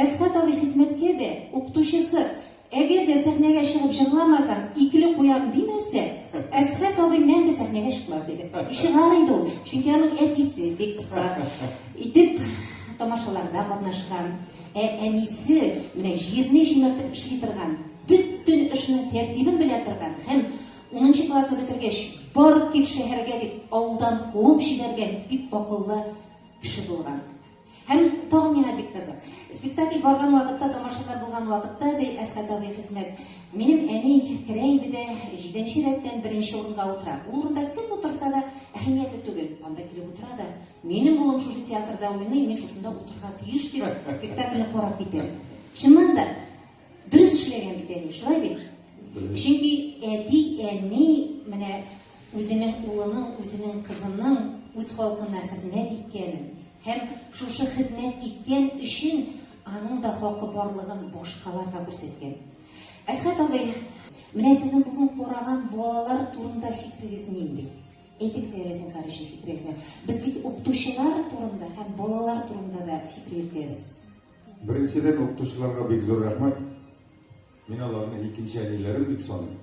Әсхат абый хезмәткә дә укытучысы әгәр дә сәхнәгә чыгып җырламасаң, икеле куям димәсә, Әсхат абый мәңге сәхнәгә чыкмас иде. Чыгар иде ул. Чөнки аның әтисе бик оста итеп тамашаларда катнашкан. Әнисе менә җирне җимертеп эшли торган, бөтен эшнең тәртибен белә торган һәм 10нчы классны бетергәч, барып кит шәһәргә дип авылдан куып җибәргән бик акыллы кеше булган. Һәм тагын миңа бик кызык. Спектакль барган вакытта, тамашалар булган вакытта, ди Әсхат абый хезмәт. Минем әни керә иде дә 7нче рәттән 1нче урынга утыра. Ул урында кем утырса да әһәмиятле түгел. Анда килеп утыра да, минем улым шушы театрда уйный, мин шушында утырга тиеш дип спектакльне карап китә. Чыннан да дөрес эшләгән бит әни, шулай бит. Чөнки әти, әни менә үзенең улының, үзенең кызының үз халкына хезмәт иткәнен һәм шушы хезмәт иткән өчен аның да хакы барлыгын башкаларга күрсәткән. Әсхат абый, менә сезнең бүген караган балалар турында фикрегез нинди? Әйтегез әле син карашы фикрегез. Без бит укытучылар турында һәм балалар турында да фикр йөртәбез. Беренчедән укытучыларга бик зур рәхмәт. Мин аларны икенче әниләрем дип саныйм.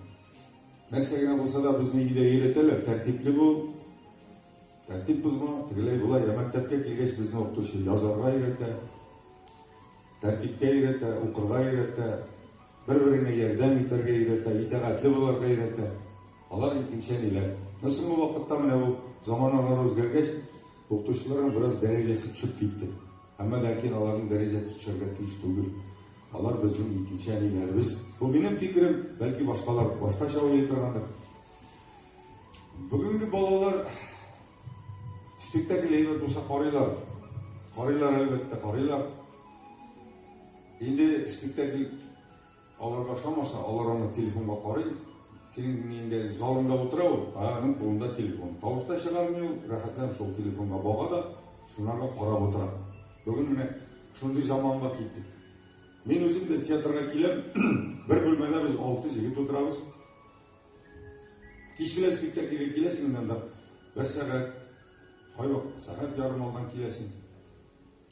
Нәрсә генә булса да безне өйдә өйрәтәләр, тәртипле бул. Тәртип бозма, тегеләй була, мәктәпкә килгәч безне укытучы язарга өйрәтә, тәртипкә өйрәтә, укырга өйрәтә, бер-береңә ярдәм итәргә өйрәтә, итәгатьле булырга өйрәтә. Алар икенче әниләр. Соңгы вакытта менә бу заманалар үзгәргәч, укытучыларның бераз дәрәҗәсе төшеп китте. Әмма ләкин аларның дәрәҗәсе төшәргә тиеш түгел. Алар безнең икенче әниләрбез. Бу минем фикерем, бәлки башкалар башкача уйлый торгандыр. Бүгенге балалар спектакль әйбәт булса карыйлар. Карыйлар, әлбәттә карыйлар. Инде спектакль аларга ошамаса, алар аны телефонга карый. Синең инде залында утыра ул, аның кулында телефон. Тавышта чыгармый ул, рәхәтләнеп шул телефонга бага да, шунарга карап утыра. Бүген менә шундый заманга киттек. Мин үзем дә театрга киләм, бер бүлмәдә без 6 җегет утырабыз. Кич белән спектакльгә киләсең инде, бер сәгать, сәгать ярым алдан киләсең.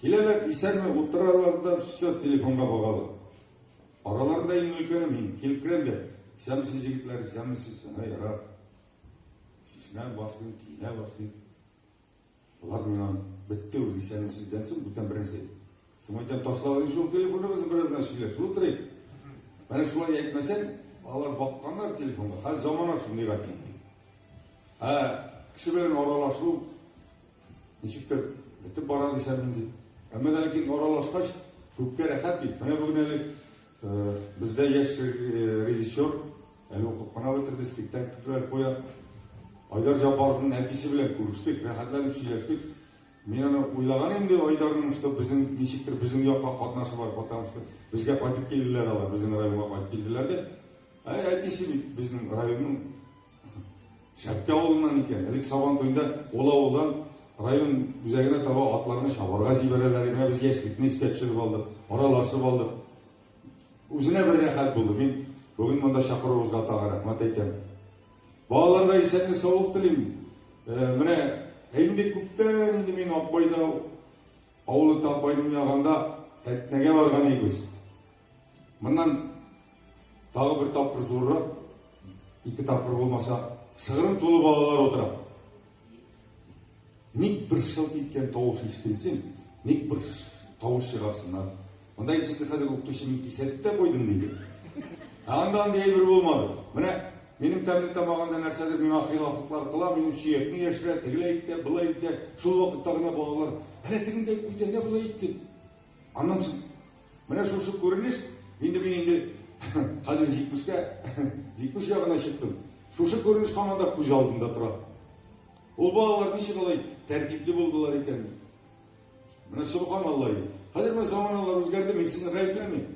Киләләр, исәнме, утыралар да, все телефонга багалар. Араларында иң өлкәне мин, килеп керәм дә, исәнмесез җегетләр, исәнмесез, ярар. Шишнә башлый, киенә башлый. Булар менән бетте ул исәнмесездән соң бүтән беренче. Соңайдан ташлады шул телефоныбызны бераздан сөйләшеп утырыйк. Менә шулай әйтмәсәң, алар бакканнар телефонга. Хәзер замана шундыйга китте. Кеше белән аралашу ничектер бетеп бара дисәм инде. Әмма ләкин аралашкач күпкә рәхәт бит. Менә бүген әле бездә яшь режиссер әле укып кына бетерде, спектакльләр куя. Айдар Жапаровның әтисе белән күрештек, рәхәтләнеп сөйләштек. Мин аны уйлаган инде, Айдарның что безнең ничектер безнең якка катнашы бар, потому что безгә кайтып килделәр алар, безнең районга кайтып килделәр дә. Әтисе бит безнең районның Шәпкә авылыннан икән. Әле Сабан туенда ул авылдан район үзәгенә таба атларны чабарга җибәрәләр. Менә без яшьлекне искә төшереп алдык, аралашып алдык. Үзенә бер рәхәт булды. Мин бүген монда чакыруыбызга тагы рәхмәт әйтәм. Балаларга исәнлек, саулык телим. Менә инде күптән инде мин Акбайда, авылы Акбайның ягында Әтнәгә барган идек. Моннан тагы бер тапкыр зуррак, 2 тапкыр булмаса, шыгырым тулы балалар утыра. Ник бер шылт иткән тавыш ишетелсен, ник бер тавыш чыгарсыннар. Монда сизне хәзер укытучы мин кисәтеп тә куйдым диде. Анда әйбер булмады. Менә минем тәмле тамагында нәрсәдер миңа хилафлыклар кыла, минем сөякне яшерә, тегеләй итә, булай итә. Шул вакытта гына балалар, "Әнә тегендә күзә не булай итте." Аннан соң менә шушы күренеш, инде мин инде хәзер 70 ягына чыктым. Шушы көрүнүш каманда күз алдында тора. Ул балалар ничек алай тәртипле булдылар икән. Менә субханаллах. Хәзер заманалар үзгәрде, мин сезне гаепләмим.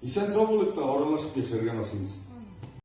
Исән сау булыйк та аралашып яшәргә насыйп.